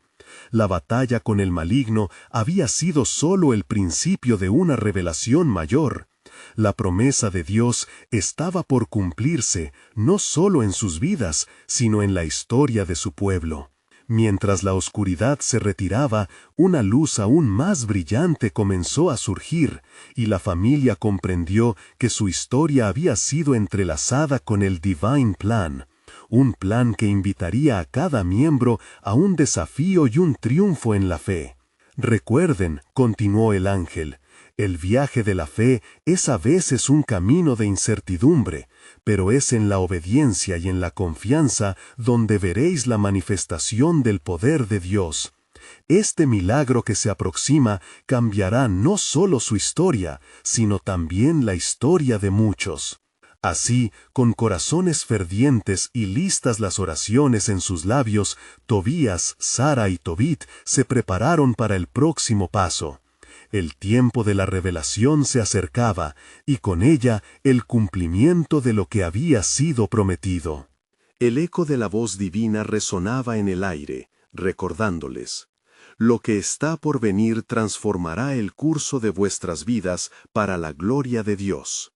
La batalla con el maligno había sido solo el principio de una revelación mayor. La promesa de Dios estaba por cumplirse, no solo en sus vidas, sino en la historia de su pueblo. Mientras la oscuridad se retiraba, una luz aún más brillante comenzó a surgir, y la familia comprendió que su historia había sido entrelazada con el Divine Plan, un plan que invitaría a cada miembro a un desafío y un triunfo en la fe. Recuerden, continuó el ángel, el viaje de la fe es a veces un camino de incertidumbre, pero es en la obediencia y en la confianza donde veréis la manifestación del poder de Dios. Este milagro que se aproxima cambiará no solo su historia, sino también la historia de muchos. Así, con corazones fervientes y listas las oraciones en sus labios, Tobías, Sara y Tobit se prepararon para el próximo paso. El tiempo de la revelación se acercaba, y con ella el cumplimiento de lo que había sido prometido. El eco de la voz divina resonaba en el aire, recordándoles: «Lo que está por venir transformará el curso de vuestras vidas para la gloria de Dios».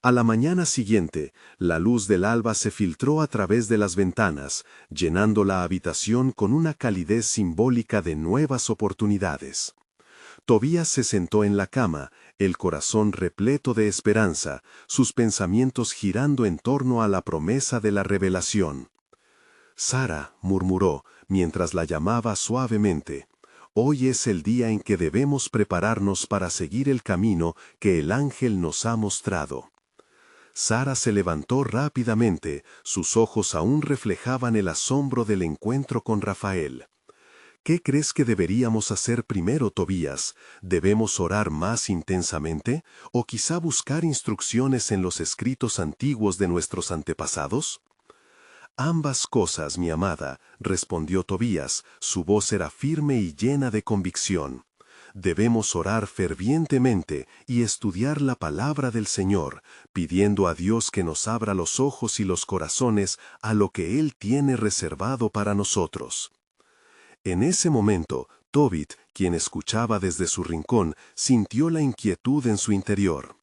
A la mañana siguiente, la luz del alba se filtró a través de las ventanas, llenando la habitación con una calidez simbólica de nuevas oportunidades. Tobías se sentó en la cama, el corazón repleto de esperanza, sus pensamientos girando en torno a la promesa de la revelación. «Sara», murmuró, mientras la llamaba suavemente, «hoy es el día en que debemos prepararnos para seguir el camino que el ángel nos ha mostrado». Sara se levantó rápidamente, sus ojos aún reflejaban el asombro del encuentro con Rafael. «¿Qué crees que deberíamos hacer primero, Tobías? ¿Debemos orar más intensamente? ¿O quizá buscar instrucciones en los escritos antiguos de nuestros antepasados?» Ambas cosas, mi amada, respondió Tobías, su voz era firme y llena de convicción. Debemos orar fervientemente y estudiar la palabra del Señor, pidiendo a Dios que nos abra los ojos y los corazones a lo que Él tiene reservado para nosotros. En ese momento, Tobit, quien escuchaba desde su rincón, sintió la inquietud en su interior.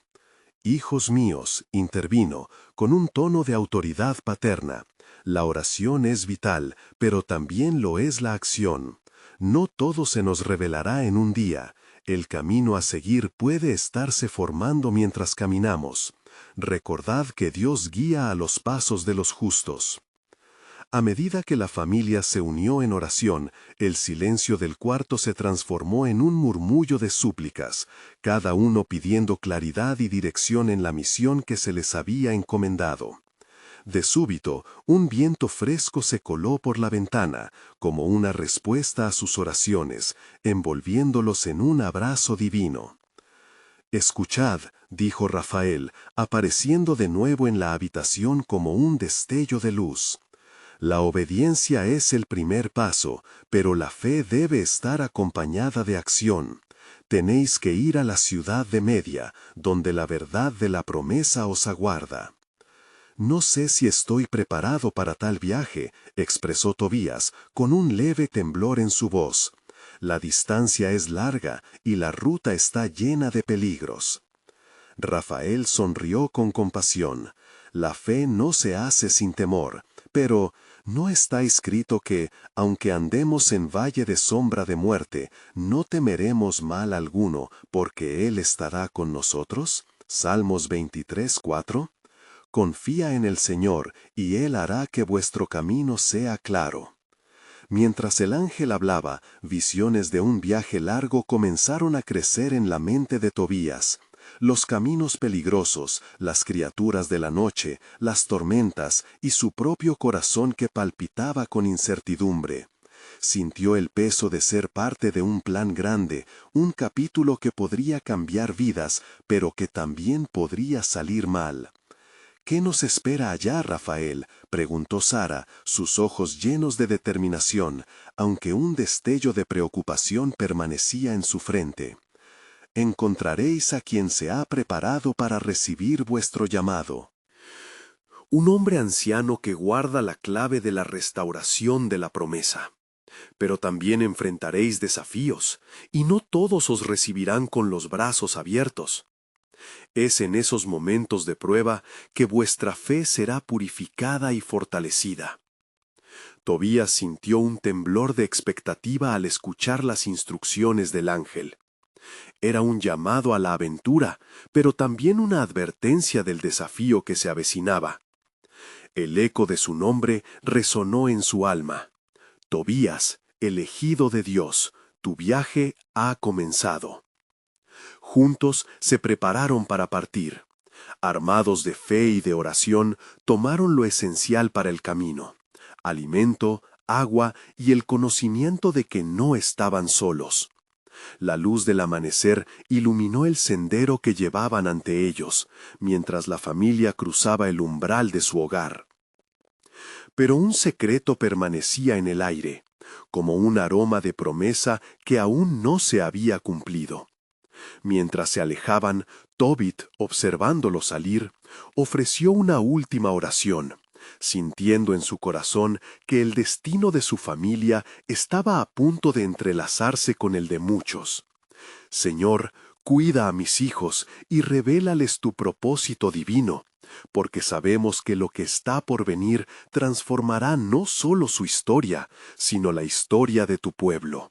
«Hijos míos», intervino, con un tono de autoridad paterna, «la oración es vital, pero también lo es la acción. No todo se nos revelará en un día. El camino a seguir puede estarse formando mientras caminamos. Recordad que Dios guía a los pasos de los justos». A medida que la familia se unió en oración, el silencio del cuarto se transformó en un murmullo de súplicas, cada uno pidiendo claridad y dirección en la misión que se les había encomendado. De súbito, un viento fresco se coló por la ventana, como una respuesta a sus oraciones, envolviéndolos en un abrazo divino. «Escuchad», dijo Rafael, apareciendo de nuevo en la habitación como un destello de luz. «La obediencia es el primer paso, pero la fe debe estar acompañada de acción. Tenéis que ir a la ciudad de Media, donde la verdad de la promesa os aguarda». «No sé si estoy preparado para tal viaje», expresó Tobías, con un leve temblor en su voz. «La distancia es larga y la ruta está llena de peligros». Rafael sonrió con compasión. «La fe no se hace sin temor, pero ¿no está escrito que, aunque andemos en valle de sombra de muerte, no temeremos mal alguno, porque Él estará con nosotros?» Salmos 23:4. «Confía en el Señor, y Él hará que vuestro camino sea claro». Mientras el ángel hablaba, visiones de un viaje largo comenzaron a crecer en la mente de Tobías. Los caminos peligrosos, las criaturas de la noche, las tormentas y su propio corazón que palpitaba con incertidumbre. Sintió el peso de ser parte de un plan grande, un capítulo que podría cambiar vidas, pero que también podría salir mal. «¿Qué nos espera allá, Rafael?», preguntó Sara, sus ojos llenos de determinación, aunque un destello de preocupación permanecía en su frente. «Encontraréis a quien se ha preparado para recibir vuestro llamado. Un hombre anciano que guarda la clave de la restauración de la promesa. Pero también enfrentaréis desafíos, y no todos os recibirán con los brazos abiertos. Es en esos momentos de prueba que vuestra fe será purificada y fortalecida». Tobías sintió un temblor de expectativa al escuchar las instrucciones del ángel. Era un llamado a la aventura, pero también una advertencia del desafío que se avecinaba. El eco de su nombre resonó en su alma. «Tobías, elegido de Dios, tu viaje ha comenzado». Juntos se prepararon para partir. Armados de fe y de oración, tomaron lo esencial para el camino: alimento, agua y el conocimiento de que no estaban solos. La luz del amanecer iluminó el sendero que llevaban ante ellos, mientras la familia cruzaba el umbral de su hogar. Pero un secreto permanecía en el aire, como un aroma de promesa que aún no se había cumplido. Mientras se alejaban, Tobit, observándolo salir, ofreció una última oración, sintiendo en su corazón que el destino de su familia estaba a punto de entrelazarse con el de muchos. «Señor, cuida a mis hijos y revélales tu propósito divino, porque sabemos que lo que está por venir transformará no solo su historia, sino la historia de tu pueblo».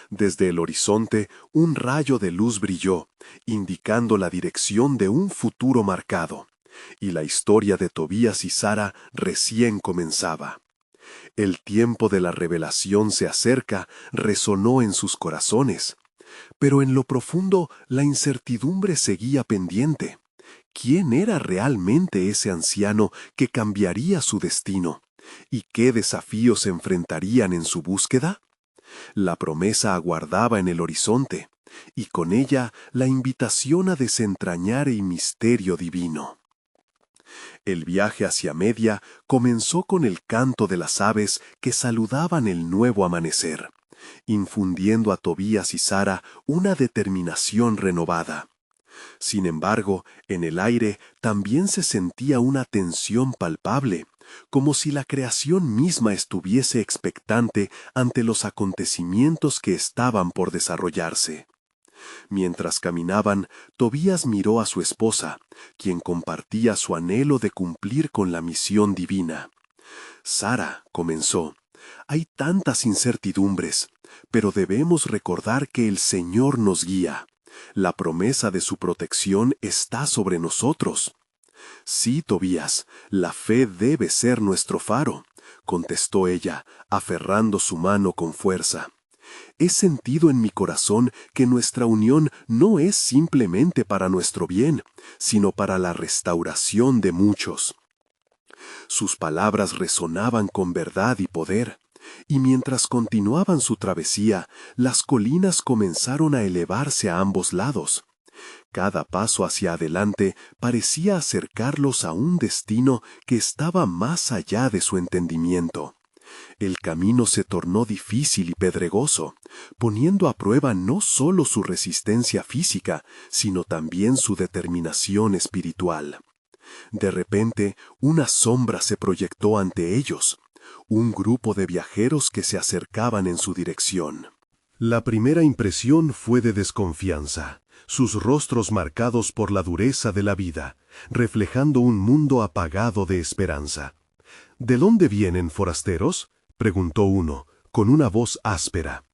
Desde el horizonte, un rayo de luz brilló, indicando la dirección de un futuro marcado, y la historia de Tobías y Sara recién comenzaba. «El tiempo de la revelación se acerca», resonó en sus corazones. Pero en lo profundo, la incertidumbre seguía pendiente. ¿Quién era realmente ese anciano que cambiaría su destino? ¿Y qué desafíos se enfrentarían en su búsqueda? La promesa aguardaba en el horizonte, y con ella la invitación a desentrañar el misterio divino. El viaje hacia Media comenzó con el canto de las aves que saludaban el nuevo amanecer, infundiendo a Tobías y Sara una determinación renovada. Sin embargo, en el aire también se sentía una tensión palpable, como si la creación misma estuviese expectante ante los acontecimientos que estaban por desarrollarse. Mientras caminaban, Tobías miró a su esposa, quien compartía su anhelo de cumplir con la misión divina. Sara, comenzó, hay tantas incertidumbres, pero debemos recordar que el Señor nos guía. La promesa de su protección está sobre nosotros. Sí, Tobías, la fe debe ser nuestro faro, contestó ella, aferrando su mano con fuerza. He sentido en mi corazón que nuestra unión no es simplemente para nuestro bien, sino para la restauración de muchos. Sus palabras resonaban con verdad y poder, y mientras continuaban su travesía, las colinas comenzaron a elevarse a ambos lados. Cada paso hacia adelante parecía acercarlos a un destino que estaba más allá de su entendimiento. El camino se tornó difícil y pedregoso, poniendo a prueba no solo su resistencia física, sino también su determinación espiritual. De repente, una sombra se proyectó ante ellos, un grupo de viajeros que se acercaban en su dirección. La primera impresión fue de desconfianza, sus rostros marcados por la dureza de la vida, reflejando un mundo apagado de esperanza. ¿De dónde vienen, forasteros?, preguntó uno, con una voz áspera.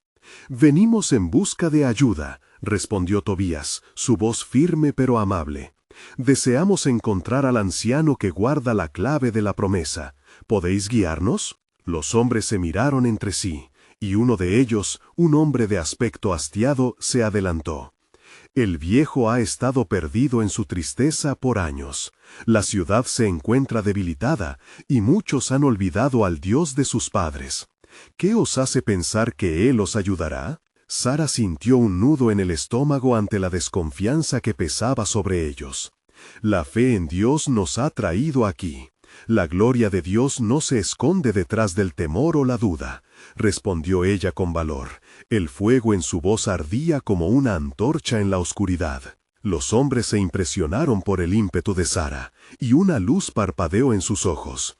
Venimos en busca de ayuda, respondió Tobías, su voz firme pero amable. Deseamos encontrar al anciano que guarda la clave de la promesa. ¿Podéis guiarnos? Los hombres se miraron entre sí, y uno de ellos, un hombre de aspecto hastiado, se adelantó. El viejo ha estado perdido en su tristeza por años. La ciudad se encuentra debilitada, y muchos han olvidado al Dios de sus padres. ¿Qué os hace pensar que Él os ayudará? Sara sintió un nudo en el estómago ante la desconfianza que pesaba sobre ellos. La fe en Dios nos ha traído aquí. La gloria de Dios no se esconde detrás del temor o la duda, respondió ella con valor. El fuego en su voz ardía como una antorcha en la oscuridad. Los hombres se impresionaron por el ímpetu de Sara, y una luz parpadeó en sus ojos.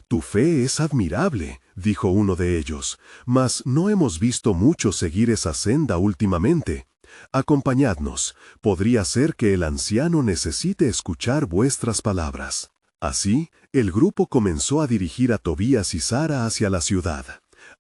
Tu fe es admirable, dijo uno de ellos, mas no hemos visto muchos seguir esa senda últimamente. Acompañadnos, podría ser que el anciano necesite escuchar vuestras palabras. Así, el grupo comenzó a dirigir a Tobías y Sara hacia la ciudad.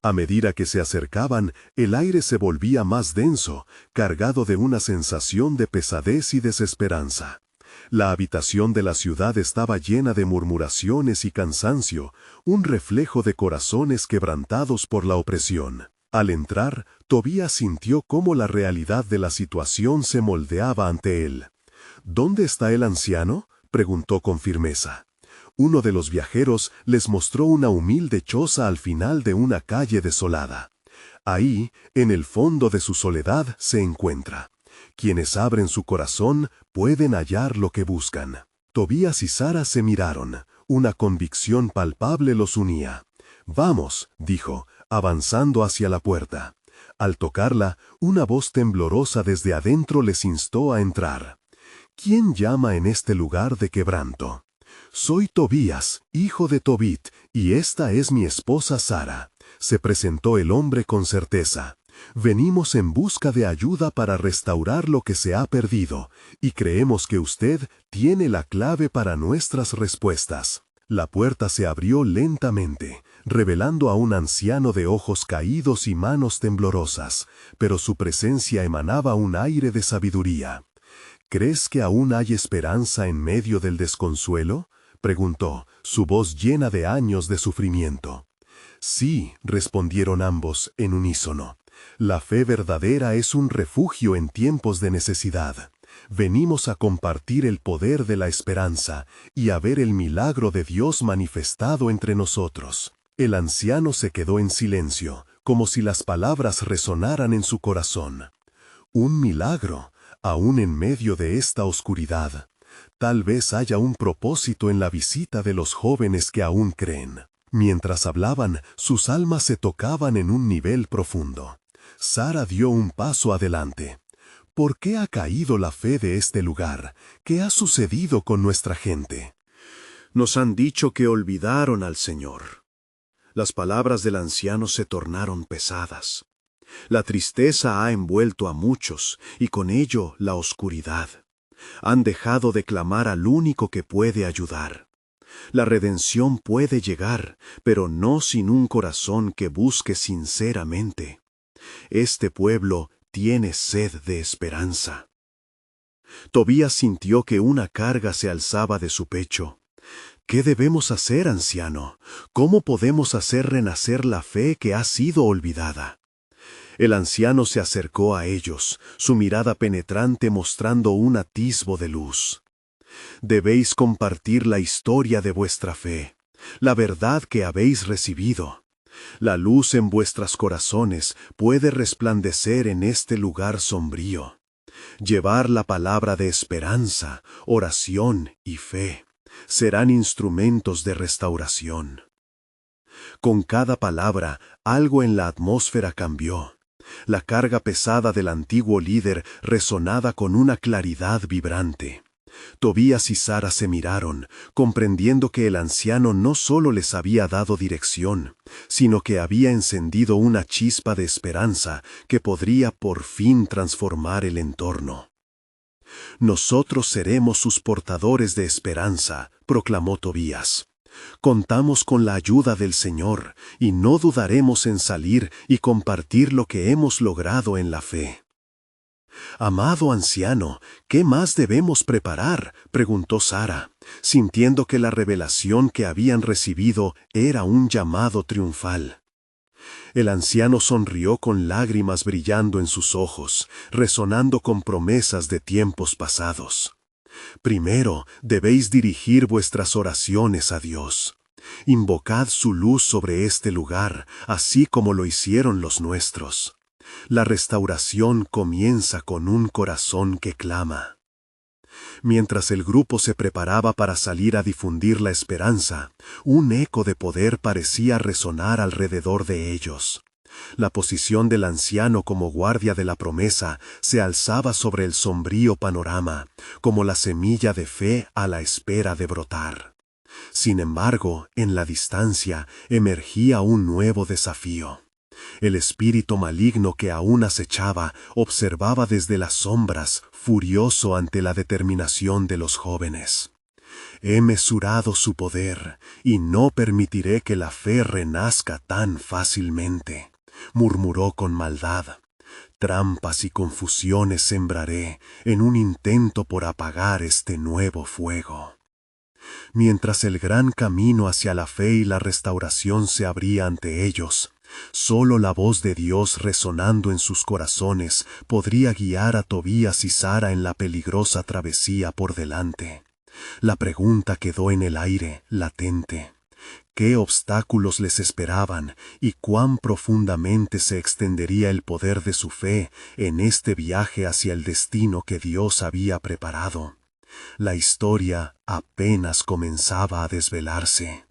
A medida que se acercaban, el aire se volvía más denso, cargado de una sensación de pesadez y desesperanza. La habitación de la ciudad estaba llena de murmuraciones y cansancio, un reflejo de corazones quebrantados por la opresión. Al entrar, Tobías sintió cómo la realidad de la situación se moldeaba ante él. ¿Dónde está el anciano?, preguntó con firmeza. Uno de los viajeros les mostró una humilde choza al final de una calle desolada. Ahí, en el fondo de su soledad, se encuentra. Quienes abren su corazón pueden hallar lo que buscan. Tobías y Sara se miraron. Una convicción palpable los unía. «Vamos», dijo, avanzando hacia la puerta. Al tocarla, una voz temblorosa desde adentro les instó a entrar. «¿Quién llama en este lugar de quebranto?» «Soy Tobías, hijo de Tobit, y esta es mi esposa Sara», se presentó el hombre con certeza. «Venimos en busca de ayuda para restaurar lo que se ha perdido, y creemos que usted tiene la clave para nuestras respuestas». La puerta se abrió lentamente, revelando a un anciano de ojos caídos y manos temblorosas, pero su presencia emanaba un aire de sabiduría. «¿Crees que aún hay esperanza en medio del desconsuelo?», preguntó, su voz llena de años de sufrimiento. «Sí», respondieron ambos en unísono. «La fe verdadera es un refugio en tiempos de necesidad. Venimos a compartir el poder de la esperanza y a ver el milagro de Dios manifestado entre nosotros». El anciano se quedó en silencio, como si las palabras resonaran en su corazón. «Un milagro, aún en medio de esta oscuridad. Tal vez haya un propósito en la visita de los jóvenes que aún creen. Mientras hablaban, sus almas se tocaban en un nivel profundo. Sara dio un paso adelante. ¿Por qué ha caído la fe de este lugar? ¿Qué ha sucedido con nuestra gente? Nos han dicho que olvidaron al Señor. Las palabras del anciano se tornaron pesadas. La tristeza ha envuelto a muchos, y con ello la oscuridad. Han dejado de clamar al único que puede ayudar. La redención puede llegar, pero no sin un corazón que busque sinceramente. Este pueblo tiene sed de esperanza. Tobías sintió que una carga se alzaba de su pecho. ¿Qué debemos hacer, anciano? ¿Cómo podemos hacer renacer la fe que ha sido olvidada? El anciano se acercó a ellos, su mirada penetrante mostrando un atisbo de luz. Debéis compartir la historia de vuestra fe, la verdad que habéis recibido. La luz en vuestros corazones puede resplandecer en este lugar sombrío. Llevar la palabra de esperanza, oración y fe serán instrumentos de restauración. Con cada palabra, algo en la atmósfera cambió. La carga pesada del antiguo líder resonaba con una claridad vibrante. Tobías y Sara se miraron, comprendiendo que el anciano no solo les había dado dirección, sino que había encendido una chispa de esperanza que podría por fin transformar el entorno. «Nosotros seremos sus portadores de esperanza», proclamó Tobías. «Contamos con la ayuda del Señor y no dudaremos en salir y compartir lo que hemos logrado en la fe». «Amado anciano, ¿qué más debemos preparar?», preguntó Sara, sintiendo que la revelación que habían recibido era un llamado triunfal. El anciano sonrió con lágrimas brillando en sus ojos, resonando con promesas de tiempos pasados. «Primero debéis dirigir vuestras oraciones a Dios. Invocad su luz sobre este lugar, así como lo hicieron los nuestros. La restauración comienza con un corazón que clama». Mientras el grupo se preparaba para salir a difundir la esperanza, un eco de poder parecía resonar alrededor de ellos. La posición del anciano como guardia de la promesa se alzaba sobre el sombrío panorama, como la semilla de fe a la espera de brotar. Sin embargo, en la distancia emergía un nuevo desafío. El espíritu maligno que aún acechaba observaba desde las sombras, furioso ante la determinación de los jóvenes. «He mesurado su poder, y no permitiré que la fe renazca tan fácilmente», murmuró con maldad. «Trampas y confusiones sembraré en un intento por apagar este nuevo fuego». Mientras el gran camino hacia la fe y la restauración se abría ante ellos, solo la voz de Dios resonando en sus corazones podría guiar a Tobías y Sara en la peligrosa travesía por delante. La pregunta quedó en el aire, latente. ¿Qué obstáculos les esperaban y cuán profundamente se extendería el poder de su fe en este viaje hacia el destino que Dios había preparado? La historia apenas comenzaba a desvelarse.